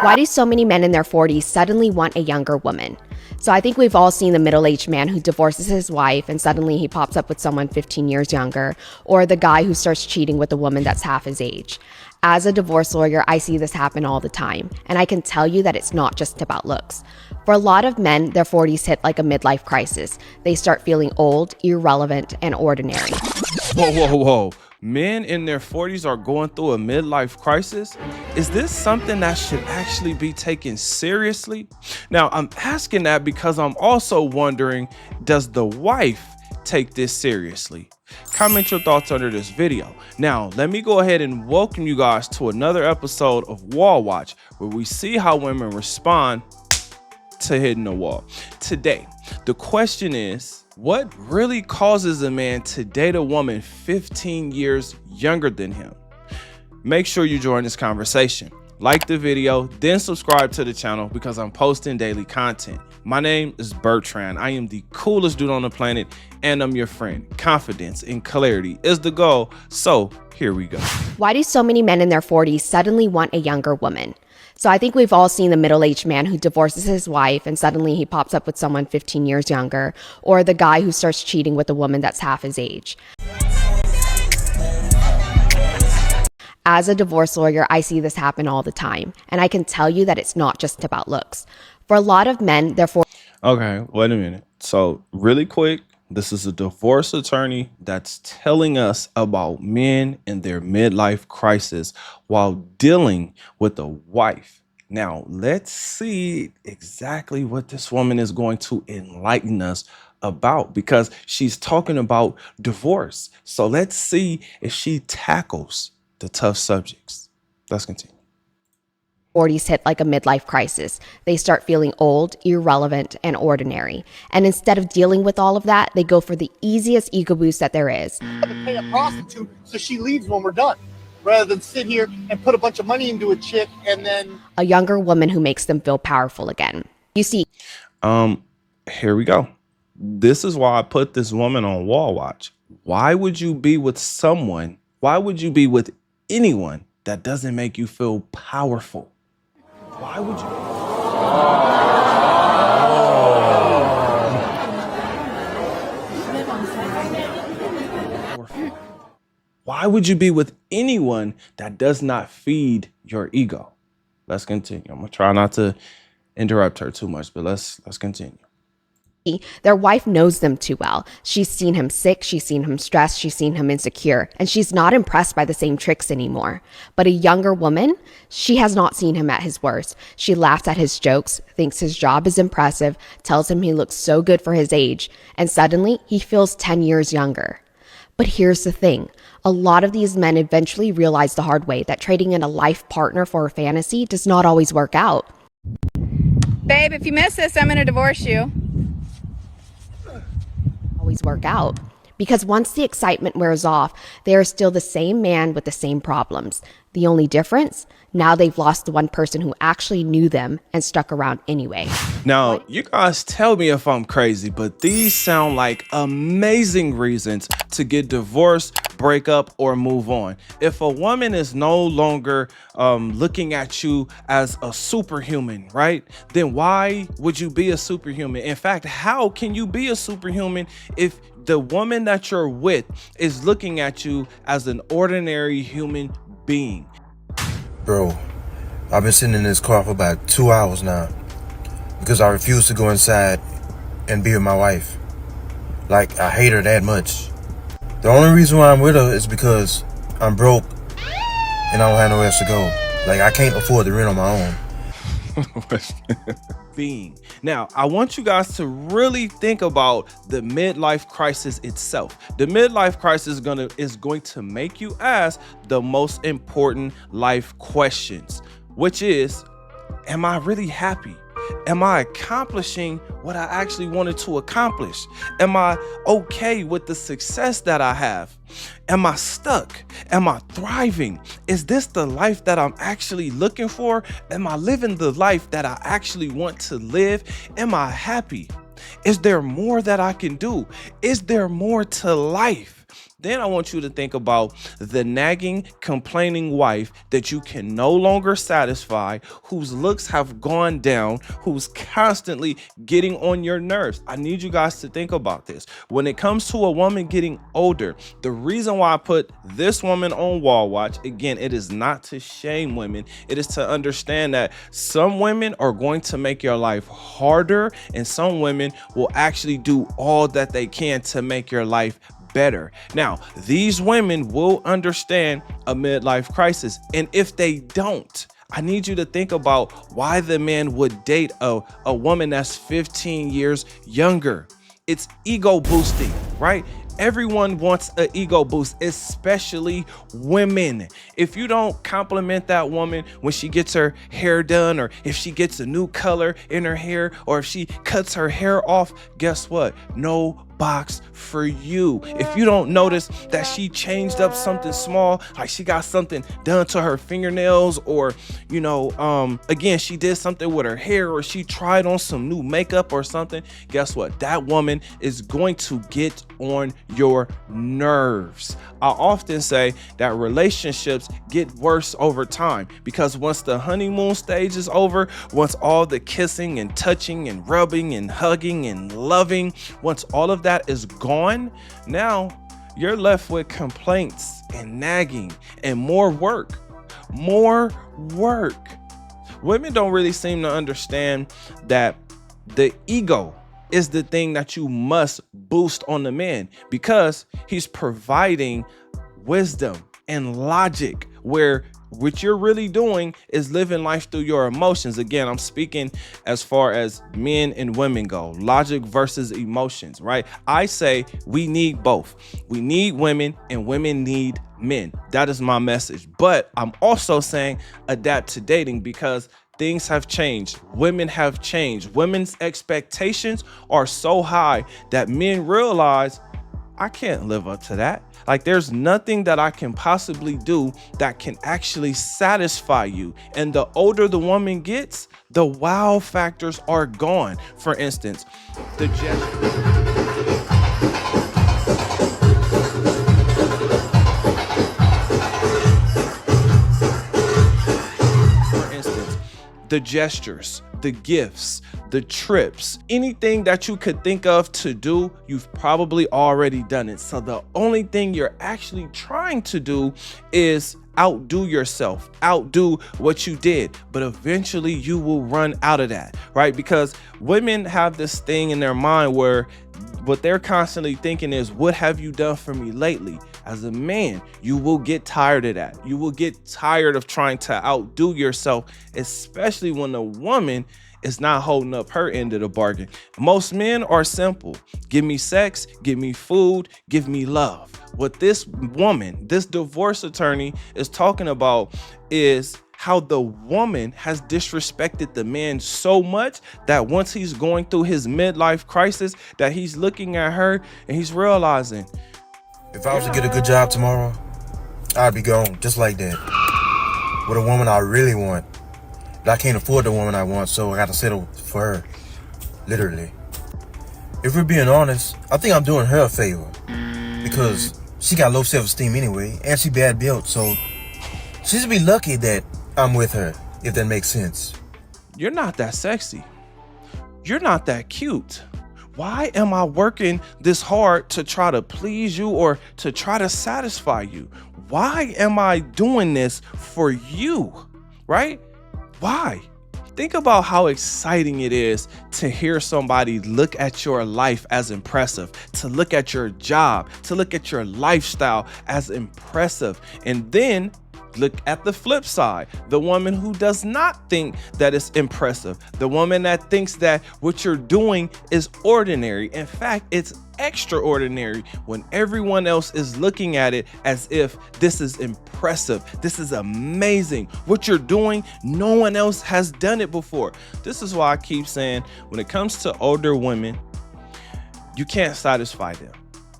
Why do so many men in their 40s suddenly want a younger woman? So I think we've all seen the middle-aged man who divorces his wife and suddenly he pops up with someone 15 years younger, or the guy who starts cheating with a woman that's half his age. As a divorce lawyer, I see this happen all the time, and I can tell you that it's not just about looks. For a lot of men, their 40s hit like a midlife crisis. They start feeling old, irrelevant, and ordinary. Whoa, whoa, whoa. Men in their 40s are going through a midlife crisis? Is this something that should actually be taken seriously? Now, I'm asking that because I'm also wondering, does the wife take this seriously? Comment your thoughts under this video. Now, let me go ahead and welcome you guys to another episode of Wallwatch, where we see how women respond to hitting a wall. Today, the question is, what really causes a man to date a woman 15 years younger than him? Make sure you join this conversation. Like the video, then subscribe to the channel because I'm posting daily content. My name is Bertrand. I am the coolest dude on the planet, and I'm your friend. Confidence and clarity is the goal. So here we go. Why do so many men in their 40s suddenly want a younger woman? So I think we've all seen the middle-aged man who divorces his wife and suddenly he pops up with someone 15 years younger, or the guy who starts cheating with a woman that's half his age. As a divorce lawyer, I see this happen all the time, and I can tell you that it's not just about looks. For a lot of men, Okay, wait a minute. So really quick, this is a divorce attorney that's telling us about men in their midlife crisis while dealing with a wife. Now, let's see exactly what this woman is going to enlighten us about, because she's talking about divorce. So let's see if she tackles the tough subjects. Let's continue. 40s hit like a midlife crisis. They start feeling old, irrelevant, and ordinary. And instead of dealing with all of that, they go for the easiest ego boost that there is. To pay a prostitute so she leaves when we're done, rather than sit here and put a bunch of money into a chick and then A younger woman who makes them feel powerful again. You see, Here we go. This is why I put this woman on Wallwatch. Why would you be with someone? Why would you be with anyone that doesn't make you feel powerful? Why would you? Why would you be with anyone that does not feed your ego? Let's continue. I'm gonna try not to interrupt her too much, but let's continue. their wife knows them too well. She's seen him sick, she's seen him stressed, she's seen him insecure, and she's not impressed by the same tricks anymore. But a younger woman, she has not seen him at his worst. She laughs at his jokes, thinks his job is impressive, tells him he looks so good for his age, and suddenly he feels 10 years younger. But here's the thing. A lot of these men eventually realize the hard way that trading in a life partner for a fantasy does not always work out. Babe, if you miss this, I'm going to divorce you. Because once the excitement wears off, they are still the same man with the same problems. The only difference? Now they've lost the one person who actually knew them and stuck around anyway. Now, you guys tell me if I'm crazy, but these sound like amazing reasons to get divorced, break up, or move on. If a woman is no longer looking at you as a superhuman, right? Then why would you be a superhuman? In fact, how can you be a superhuman if the woman that you're with is looking at you as an ordinary human being? Bro, I've been sitting in this car for about 2 hours now because I refuse to go inside and be with my wife. Like, I hate her that much. The only reason why I'm with her is because I'm broke and I don't have nowhere else to go. Like, I can't afford the rent on my own. Being. Now, I want you guys to really think about the midlife crisis itself. The midlife crisis is going to make you ask the most important life questions, which is, am I really happy? Am I accomplishing what I actually wanted to accomplish? Am I okay with the success that I have? Am I stuck? Am I thriving? Is this the life that I'm actually looking for? Am I living the life that I actually want to live? Am I happy? Is there more that I can do? Is there more to life? Then I want you to think about the nagging, complaining wife that you can no longer satisfy, whose looks have gone down, who's constantly getting on your nerves. I need you guys to think about this. When it comes to a woman getting older, the reason why I put this woman on Wallwatch, again, it is not to shame women. It is to understand that some women are going to make your life harder, and some women will actually do all that they can to make your life better. Now, these women will understand a midlife crisis. And if they don't, I need you to think about why the man would date a woman that's 15 years younger. It's ego boosting, right? Everyone wants an ego boost, especially women. If you don't compliment that woman when she gets her hair done, or if she gets a new color in her hair, or if she cuts her hair off, guess what? No box for you. If you don't notice that she changed up something small, like she got something done to her fingernails, or again, she did something with her hair, or she tried on some new makeup or something, guess what? That woman is going to get on your nerves. I often say that relationships get worse over time, because once the honeymoon stage is over, once all the kissing and touching and rubbing and hugging and loving, once all of that is gone, now you're left with complaints and nagging and more work. Women don't really seem to understand that the ego is the thing that you must boost on the man, because he's providing wisdom and logic, where what you're really doing is living life through your emotions. Again, I'm speaking as far as men and women go, logic versus emotions, right? I say we need both. We need women and women need men. That is my message. But I'm also saying adapt to dating, because things have changed. Women have changed. Women's expectations are so high that men realize, I can't live up to that. Like, there's nothing that I can possibly do that can actually satisfy you. And the older the woman gets, the wow factors are gone. For instance, the gestures, the gifts, the trips, anything that you could think of to do, you've probably already done it. So the only thing you're actually trying to do is outdo yourself, outdo what you did. But eventually you will run out of that, right? Because women have this thing in their mind where what they're constantly thinking is, what have you done for me lately? As a man, you will get tired of that. You will get tired of trying to outdo yourself, especially when a woman is not holding up her end of the bargain. Most men are simple. Give me sex, give me food, give me love. What this woman, this divorce attorney is talking about is how the woman has disrespected the man so much that once he's going through his midlife crisis, that he's looking at her and he's realizing, if I was to get a good job tomorrow, I'd be gone just like that. With a woman I really want. But I can't afford the woman I want, so I gotta settle for her. Literally. If we're being honest, I think I'm doing her a favor. Because she got low self-esteem anyway, and she bad built, so she should be lucky that I'm with her, if that makes sense. You're not that sexy. You're not that cute. Why am I working this hard to try to please you or to try to satisfy you? Why am I doing this for you, right? Why? Think about how exciting it is to hear somebody look at your life as impressive, to look at your job, to look at your lifestyle as impressive, and then look at the flip side, the woman who does not think that it's impressive, the woman that thinks that what you're doing is ordinary. In fact, it's extraordinary when everyone else is looking at it as if this is impressive, this is amazing. What you're doing, no one else has done it before. This is why I keep saying, when it comes to older women, you can't satisfy them.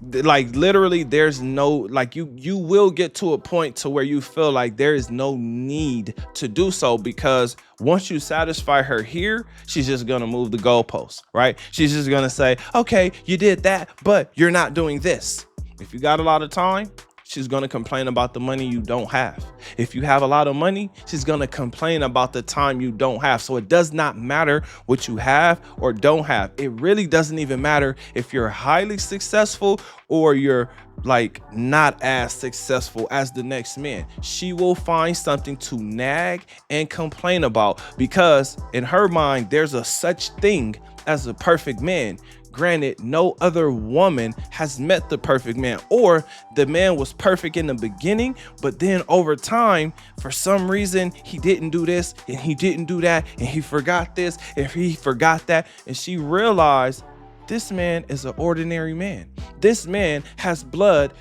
Like, literally, there's no, like, you will get to a point to where you feel like there is no need to do so, because once you satisfy her here, she's just gonna move the goalposts, right? She's just gonna say, okay, you did that, but you're not doing this. If you got a lot of time, she's going to complain about the money you don't have. If you have a lot of money, she's going to complain about the time you don't have. So it does not matter what you have or don't have. It really doesn't even matter if you're highly successful or you're like not as successful as the next man. She will find something to nag and complain about, because in her mind, there's a such thing as a perfect man. Granted, no other woman has met the perfect man, or the man was perfect in the beginning, but then over time, for some reason, he didn't do this and he didn't do that, and he forgot this and he forgot that. And she realized this man is an ordinary man. This man has blood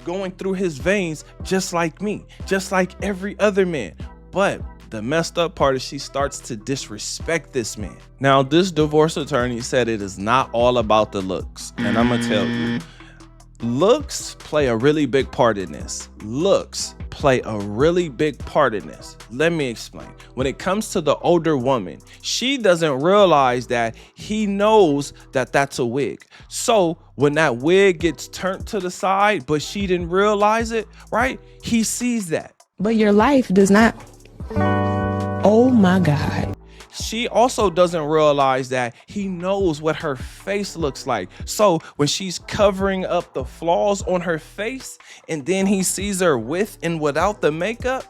going through his veins just like me, just like every other man. But the messed up part is she starts to disrespect this man. Now, this divorce attorney said it is not all about the looks. And I'm gonna tell you, looks play a really big part in this. Looks play a really big part in this. Let me explain. When it comes to the older woman, she doesn't realize that he knows that that's a wig. So when that wig gets turned to the side, but she didn't realize it, right? He sees that. But your life does not. Oh my God. She also doesn't realize that he knows what her face looks like. So when she's covering up the flaws on her face and then he sees her with and without the makeup,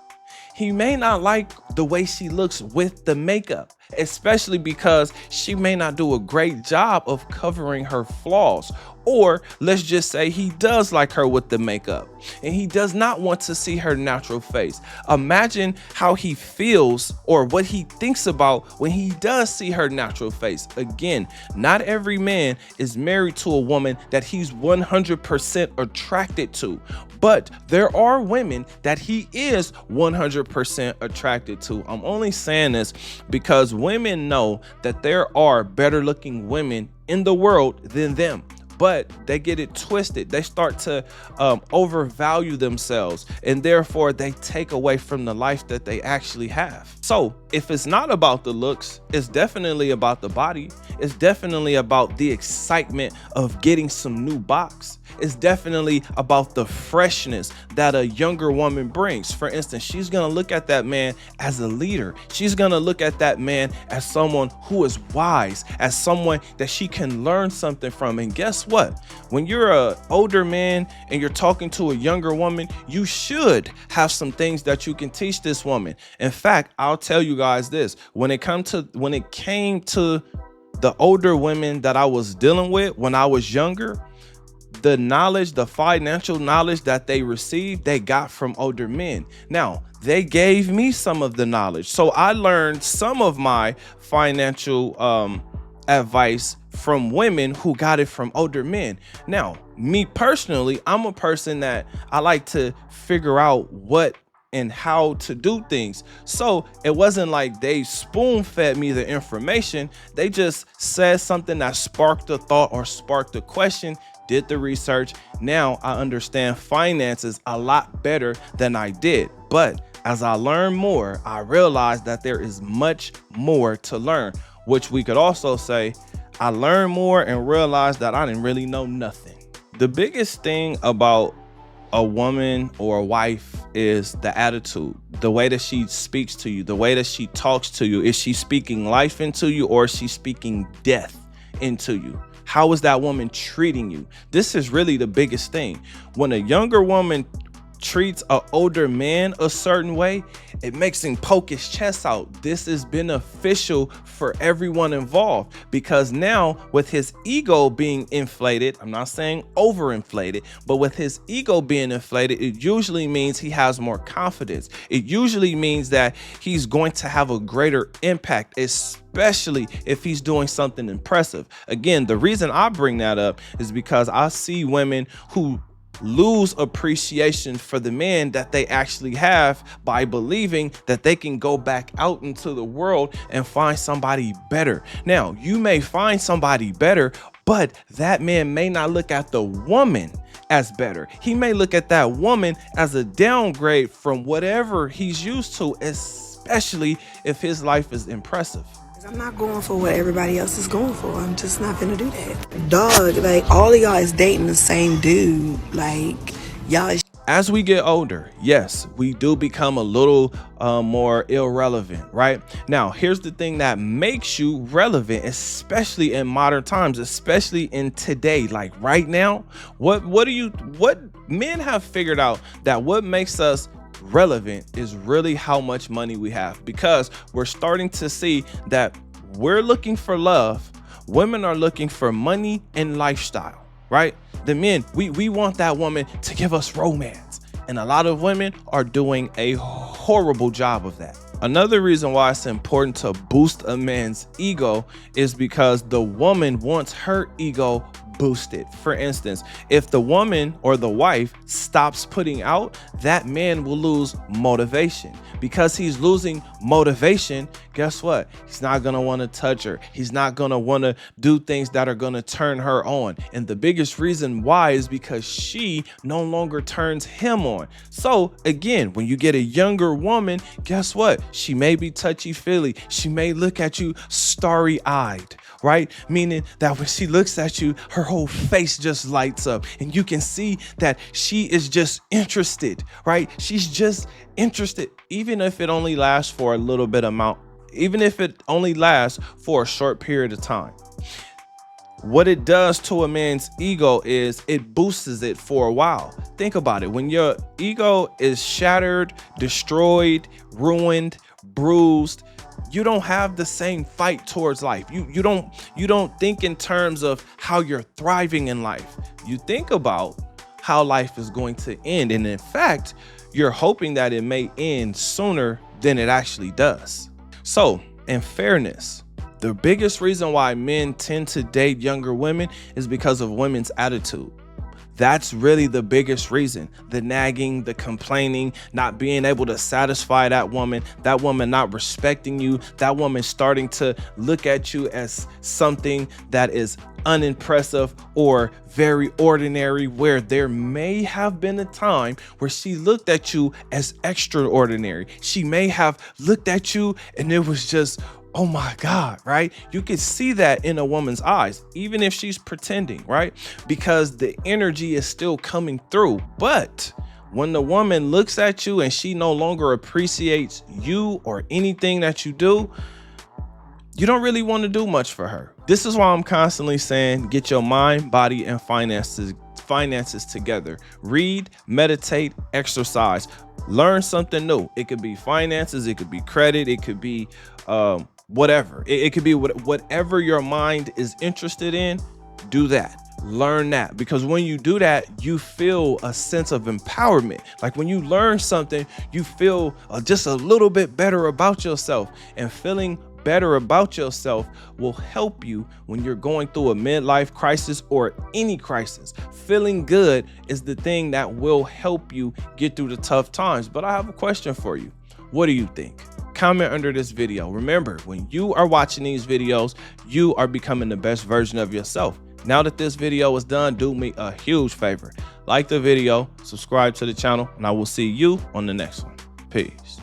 he may not like the way she looks with the makeup, especially because she may not do a great job of covering her flaws. Or let's just say he does like her with the makeup and he does not want to see her natural face. Imagine how he feels or what he thinks about when he does see her natural face. Again, not every man is married to a woman that he's 100% attracted to, but there are women that he is 100% attracted to. I'm only saying this because women know that there are better looking women in the world than them. But they get it twisted. They start to overvalue themselves, and therefore they take away from the life that they actually have. So if it's not about the looks, it's definitely about the body. It's definitely about the excitement of getting some new box. It's definitely about the freshness that a younger woman brings. For instance, she's going to look at that man as a leader. She's going to look at that man as someone who is wise, as someone that she can learn something from. And guess what? When you're an older man and you're talking to a younger woman, you should have some things that you can teach this woman. In fact, I'll tell you guys this. When it came to the older women that I was dealing with when I was younger, the knowledge, the financial knowledge that they received, they got from older men. Now, they gave me some of the knowledge. So I learned some of my financial advice from women who got it from older men. Now, me personally, I'm a person that I like to figure out what and how to do things. So it wasn't like they spoon fed me the information. They just said something that sparked a thought or sparked a question, did the research. Now I understand finances a lot better than I did. But as I learn more, I realized that there is much more to learn, which we could also say I learned more and realized that I didn't really know nothing. The biggest thing about a woman or a wife is the attitude, the way that she speaks to you, the way that she talks to you. Is she speaking life into you, or is she speaking death into you? How is that woman treating you? This is really the biggest thing. When a younger woman treats an older man a certain way, it makes him poke his chest out. This is beneficial for everyone involved, because now with his ego being inflated, I'm not saying overinflated, but with his ego being inflated, it usually means he has more confidence. It usually means that he's going to have a greater impact, especially if he's doing something impressive. Again, the reason I bring that up is because I see women who lose appreciation for the man that they actually have by believing that they can go back out into the world and find somebody better. Now, you may find somebody better, but that man may not look at the woman as better. He may look at that woman as a downgrade from whatever he's used to, especially if his life is impressive. I'm not going for what everybody else is going for. I'm just not gonna do that. Dog, like, all of y'all is dating the same dude. Like, y'all is As we get older, yes, we do become a little more irrelevant, right? Now, here's the thing that makes you relevant, especially in modern times, especially in today, like right now. What men have figured out that what makes us relevant is really how much money we have, because we're starting to see that we're looking for love. Women are looking for money and lifestyle, right? The men, we want that woman to give us romance. And a lot of women are doing a horrible job of that. Another reason why it's important to boost a man's ego is because the woman wants her ego boosted. For instance, if the woman or the wife stops putting out, that man will lose motivation. Because he's losing motivation, guess what? He's not gonna want to touch her. He's not gonna want to do things that are gonna turn her on. And the biggest reason why is because she no longer turns him on. So again, when you get a younger woman, guess what? She may be touchy-feely. She may look at you starry-eyed, right? Meaning that when she looks at you, her whole face just lights up and you can see that she is just interested, right? She's just interested, even if it only lasts for a little bit amount, even if it only lasts for a short period of time. What it does to a man's ego is it boosts it for a while. Think about it. When your ego is shattered, destroyed, ruined, bruised, you don't have the same fight towards life. You don't think in terms of how you're thriving in life. You think about how life is going to end. And in fact, you're hoping that it may end sooner than it actually does. So, in fairness, the biggest reason why men tend to date younger women is because of women's attitude. That's really the biggest reason. The nagging, the complaining, not being able to satisfy that woman not respecting you, that woman starting to look at you as something that is unimpressive or very ordinary, where there may have been a time where she looked at you as extraordinary. She may have looked at you and it was just, oh my God, right? You can see that in a woman's eyes, even if she's pretending, right? Because the energy is still coming through. But when the woman looks at you and she no longer appreciates you or anything that you do, you don't really want to do much for her. This is why I'm constantly saying, get your mind, body, and finances together. Read, meditate, exercise, learn something new. It could be finances, it could be credit, it could be whatever. It could be whatever your mind is interested in. Do that. Learn that, because when you do that, you feel a sense of empowerment. Like when you learn something, you feel just a little bit better about yourself, and feeling better about yourself will help you when you're going through a midlife crisis or any crisis. Feeling good is the thing that will help you get through the tough times. But I have a question for you. What do you think? Comment under this video. Remember, when you are watching these videos, you are becoming the best version of yourself. Now that this video is done, do me a huge favor. Like the video, subscribe to the channel, and I will see you on the next one. Peace.